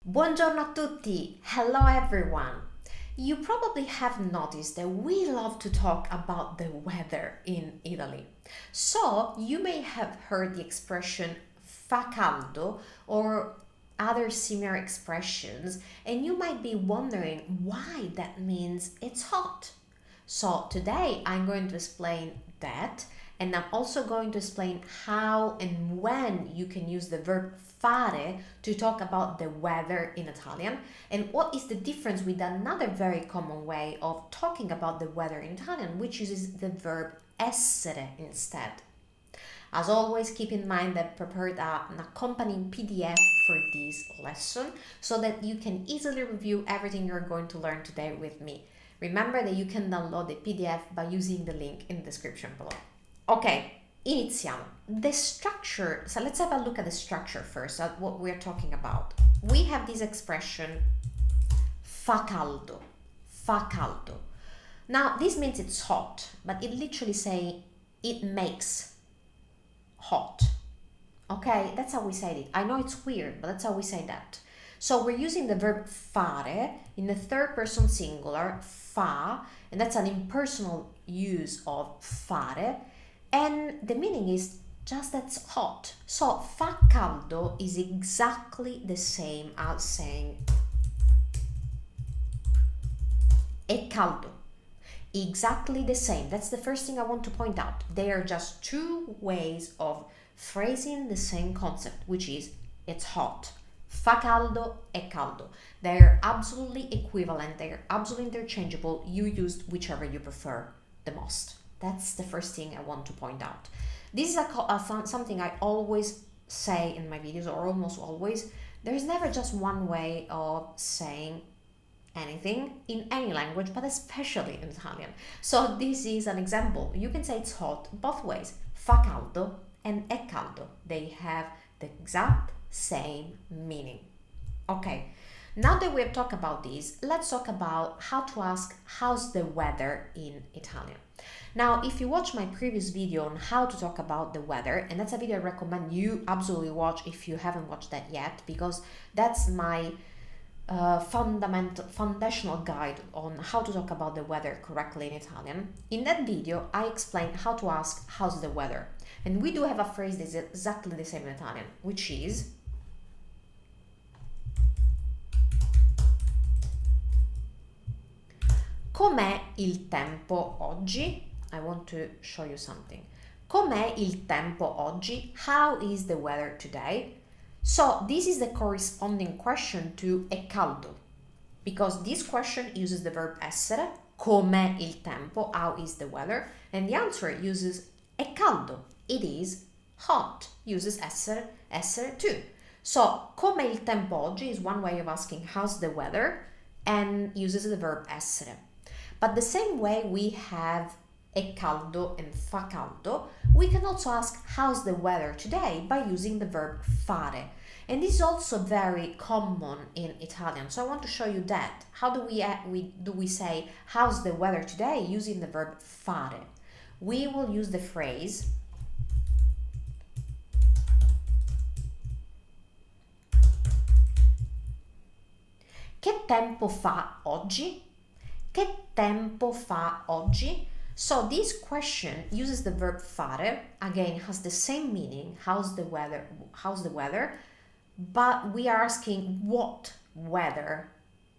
Buongiorno a tutti! Hello everyone! You probably have noticed that we love to talk about the weather in Italy. So you may have heard the expression fa caldo or other similar expressions, and you might be wondering why that means it's hot. So today I'm going to explain that, and I'm also going to explain how and when you can use the verb fare to talk about the weather in Italian, and what is the difference with another very common way of talking about the weather in Italian, which uses the verb essere instead. As always, keep in mind that I prepared an accompanying PDF for this lesson so that you can easily review everything you're going to learn today with me. Remember that you can download the PDF by using the link in the description below. Ok, iniziamo. The structure, so let's have a look at the structure first, at what we're talking about. We have this expression, fa caldo, fa caldo. Now, this means it's hot, but it literally says it makes hot. Okay, that's how we say it. I know it's weird, but that's how we say that. So we're using the verb fare in the third person singular, fa, and that's an impersonal use of fare, and the meaning is just that's hot. So fa caldo is exactly the same as saying è caldo. Exactly the same. That's the first thing I want to point out. They are just two ways of phrasing the same concept, which is it's hot. Fa caldo e caldo. They're absolutely equivalent. They're absolutely interchangeable. You use whichever you prefer the most. That's the first thing I want to point out. This is something I always say in my videos, or almost always. There's never just one way of saying anything in any language, but especially in Italian. So this is an example. You can say it's hot both ways. Fa caldo and è caldo. They have the exact same meaning. Okay, now that we've talked about this, let's talk about how to ask how's the weather in Italian. Now, if you watch my previous video on how to talk about the weather, and that's a video I recommend you absolutely watch if you haven't watched that yet, because that's my foundational guide on how to talk about the weather correctly in Italian. In that video, I explained how to ask how's the weather. And we do have a phrase that is exactly the same in Italian, which is com'è il tempo oggi? I want to show you something. Com'è il tempo oggi? How is the weather today? So this is the corresponding question to è caldo, because this question uses the verb essere, com'è il tempo, how is the weather, and the answer uses è caldo, it is hot, uses essere, essere too. So com'è il tempo oggi is one way of asking how's the weather and uses the verb essere. But the same way we have è caldo and fa caldo, we can also ask how's the weather today by using the verb fare. And this is also very common in Italian. So I want to show you that. How do we say how's the weather today using the verb fare? We will use the phrase che tempo fa oggi? Che tempo fa oggi? So this question uses the verb fare, again has the same meaning, how's the weather, but we are asking what weather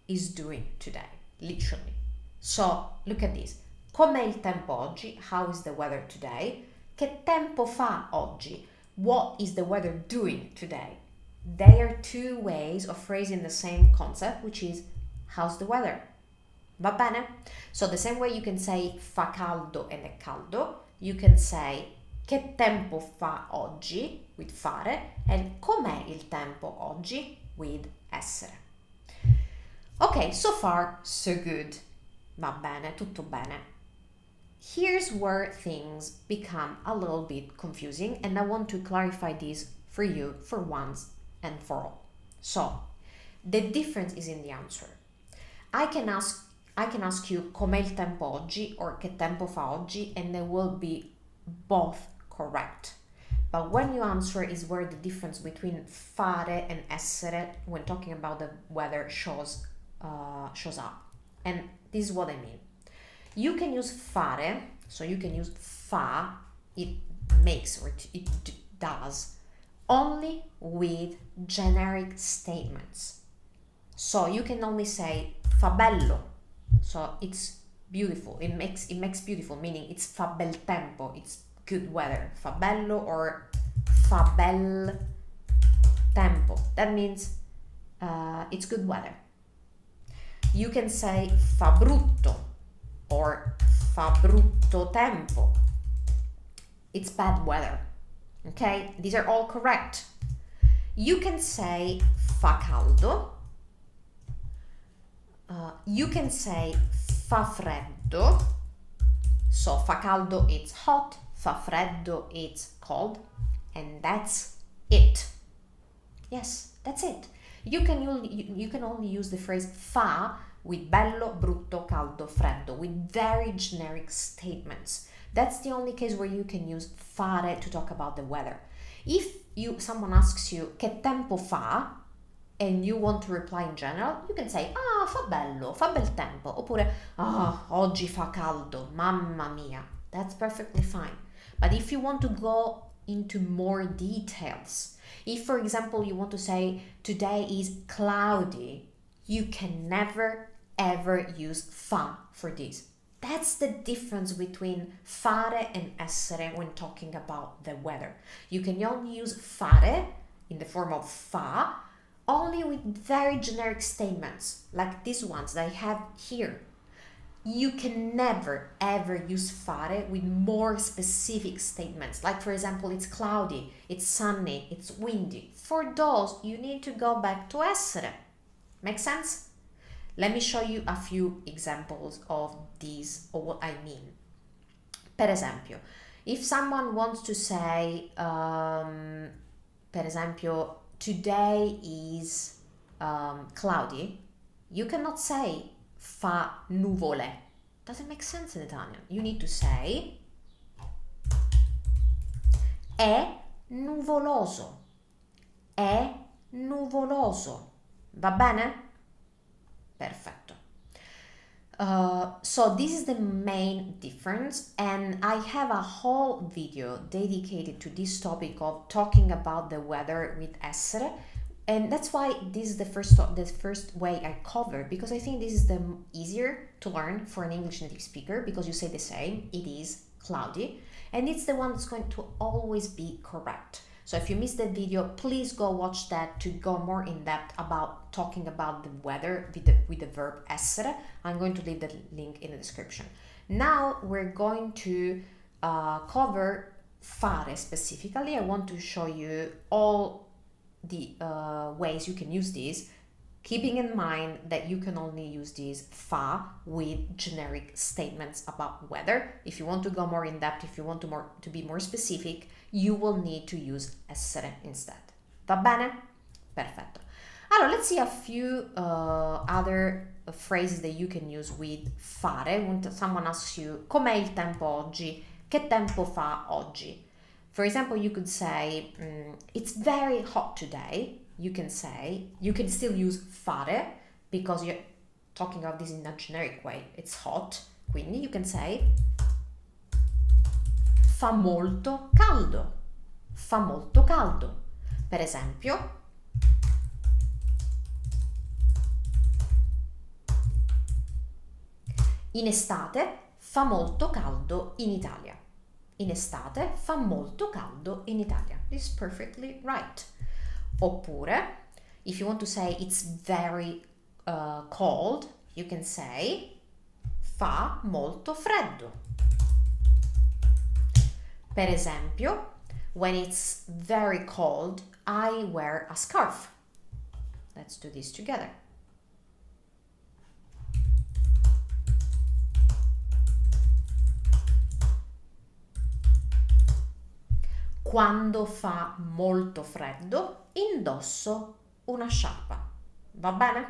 is doing today, literally. So look at this. Com'è il tempo oggi? How is the weather today? Che tempo fa oggi? What is the weather doing today? They are two ways of phrasing the same concept, which is how's the weather? Va bene? So the same way you can say fa caldo and è caldo, you can say che tempo fa oggi with fare and com'è il tempo oggi with essere. Ok, so far so good. Va bene, tutto bene. Here's where things become a little bit confusing, and I want to clarify this for you for once and for all. So, the difference is in the answer. I can ask you com'è il tempo oggi or che tempo fa oggi, and they will be both correct. but when you answer is where the difference between fare and essere when talking about the weather shows up. And this is what I mean. You can use fare, so you can use fa, it makes or it does, only with generic statements. So you can only say fa bello, so it's beautiful, it makes beautiful, meaning it's fa bel tempo, it's good weather, fa bello or fa bel tempo, that means it's good weather. You can say fa brutto or fa brutto tempo, it's bad weather. Okay, these are all correct. You can say fa caldo, you can say fa freddo, so fa caldo it's hot, fa freddo it's cold, and that's it. Yes, that's it. You can only use the phrase fa with bello, brutto, caldo, freddo, with very generic statements. That's the only case where you can use fare to talk about the weather. If someone asks you che tempo fa and you want to reply in general, you can say fa bello, fa bel tempo, oppure oggi fa caldo, mamma mia. That's perfectly fine. But if you want to go into more details, if for example you want to say today is cloudy, you can never ever use fa for this. That's the difference between fare and essere when talking about the weather. You can only use fare in the form of fa only with very generic statements like these ones that I have here. You can never ever use fare with more specific statements, like for example it's cloudy, it's sunny, it's windy. For those you need to go back to essere. Make sense? Let me show you a few examples of these, or what I mean. Per esempio, if someone wants to say, per esempio, today is cloudy, you cannot say fa nuvole. Doesn't make sense in Italian. You need to say è nuvoloso. È nuvoloso. Va bene? Perfetto. So this is the main difference, and I have a whole video dedicated to this topic of talking about the weather with essere, and that's why this is the first way I cover, because I think this is the easier to learn for an English native speaker, because you say the same, it is cloudy, and it's the one that's going to always be correct. So if you missed that video, please go watch that to go more in depth about talking about the weather with the verb essere. I'm going to leave the link in the description. Now we're going to cover fare specifically. I want to show you all the ways you can use this, keeping in mind that you can only use this fa with generic statements about weather. If you want to go more in depth, if you want to be more specific, you will need to use essere instead. Va bene? Perfetto. Allora, let's see a few other phrases that you can use with fare. When someone asks you, com'è il tempo oggi? Che tempo fa oggi? For example, you could say, it's very hot today. You can still use fare because you're talking about this in a generic way. It's hot. Quindi you can say fa molto caldo. Fa molto caldo. Per esempio, in estate fa molto caldo in Italia. In estate fa molto caldo in Italia. This is perfectly right. Oppure, if you want to say it's very cold, you can say fa molto freddo. Per esempio, when it's very cold, I wear a scarf. Let's do this together. Quando fa molto freddo, indosso una sciarpa. Va bene?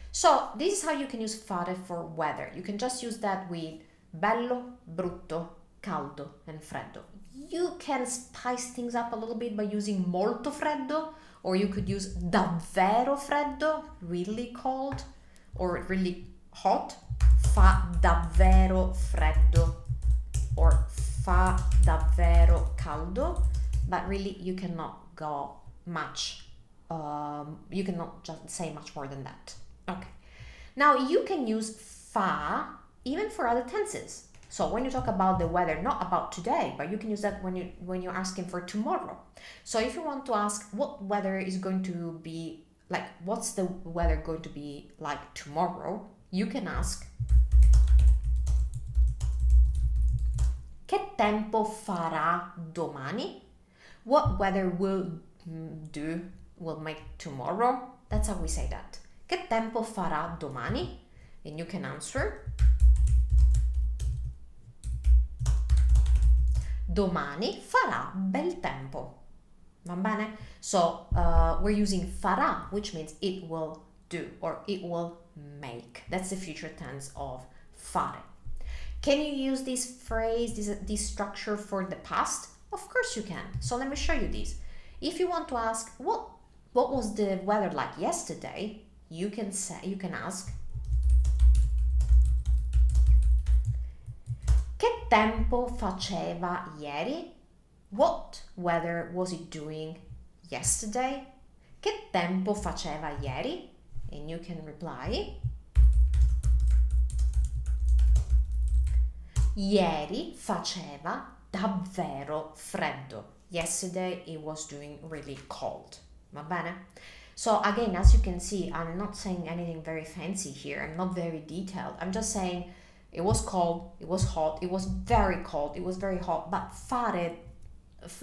So, this is how you can use fare for weather. You can just use that with bello, brutto, caldo, and freddo. You can spice things up a little bit by using molto freddo, or you could use davvero freddo, really cold, or really hot. Fa davvero freddo, or fa davvero caldo, but really you cannot go much, you cannot just say much more than that. Okay, now you can use fa even for other tenses. So when you talk about the weather, not about today, but you can use that when you're asking for tomorrow. So if you want to ask what weather is going to be like, what's the weather going to be like tomorrow, you can ask che tempo farà domani? What weather will make tomorrow? That's how we say that. Che tempo farà domani? And you can answer domani farà bel tempo. Va bene? So we're using farà, which means it will do or it will make. That's the future tense of fare. Can you use this phrase, this structure for the past? Of course you can. So let me show you this. If you want to ask what was the weather like yesterday, you can ask che tempo faceva ieri? What weather was it doing yesterday? Che tempo faceva ieri? And you can reply ieri faceva davvero freddo. Yesterday it was doing really cold. Va bene? So again, as you can see, I'm not saying anything very fancy here. I'm not very detailed. I'm just saying it was cold, it was hot, it was very cold, it was very hot, but fare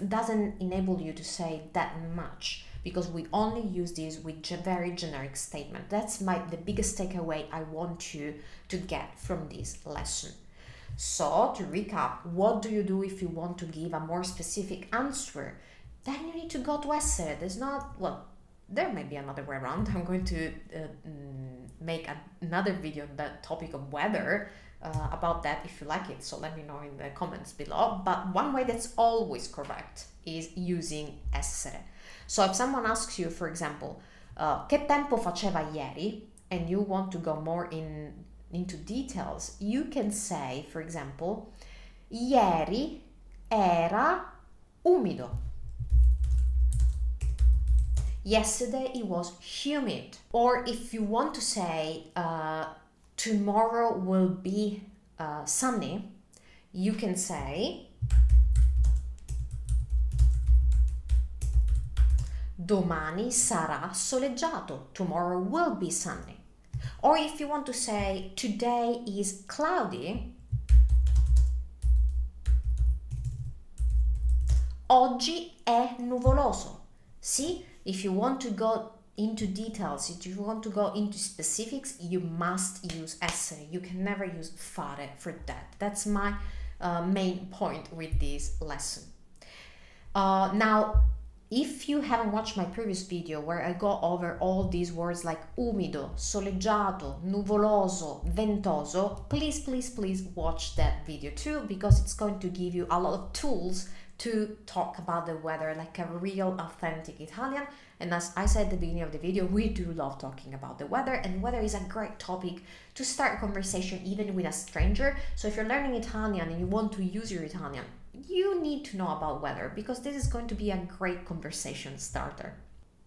doesn't enable you to say that much because we only use this with very generic statement. That's the biggest takeaway I want you to get from this lesson. So to recap, what do you do if you want to give a more specific answer? Then you need to go to essere. There may be another way around. I'm going to make another video on that topic of weather about that if you like it. So let me know in the comments below. But one way that's always correct is using essere. So if someone asks you, for example, che tempo faceva ieri? And you want to go more into details, you can say, for example, ieri era umido. Yesterday it was humid. Or if you want to say tomorrow will be sunny, you can say domani sarà soleggiato. Tomorrow will be sunny. Or if you want to say today is cloudy, oggi è nuvoloso. See, if you want to go into details, if you want to go into specifics, you must use essere. You can never use fare for that. That's my main point with this lesson. Now, if you haven't watched my previous video where I go over all these words like umido, soleggiato, nuvoloso, ventoso, please watch that video too, because it's going to give you a lot of tools to talk about the weather like a real authentic Italian. And as I said at the beginning of the video, we do love talking about the weather, and weather is a great topic to start a conversation even with a stranger. So if you're learning Italian and you want to use your Italian, you need to know about weather because this is going to be a great conversation starter.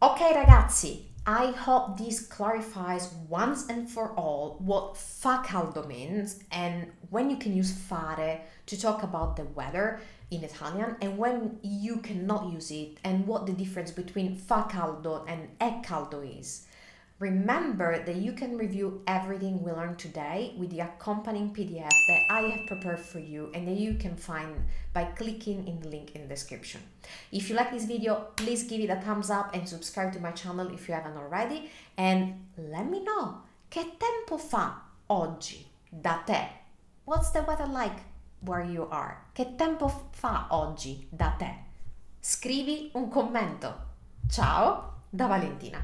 Ok ragazzi, I hope this clarifies once and for all what fa caldo means and when you can use fare to talk about the weather in Italian and when you cannot use it and what the difference between fa caldo and è caldo is. Remember that you can review everything we learned today with the accompanying PDF that I have prepared for you and that you can find by clicking in the link in the description. If you like this video, please give it a thumbs up and subscribe to my channel if you haven't already. And let me know, che tempo fa oggi da te? What's the weather like where you are? Che tempo fa oggi da te? Scrivi un commento. Ciao da Valentina.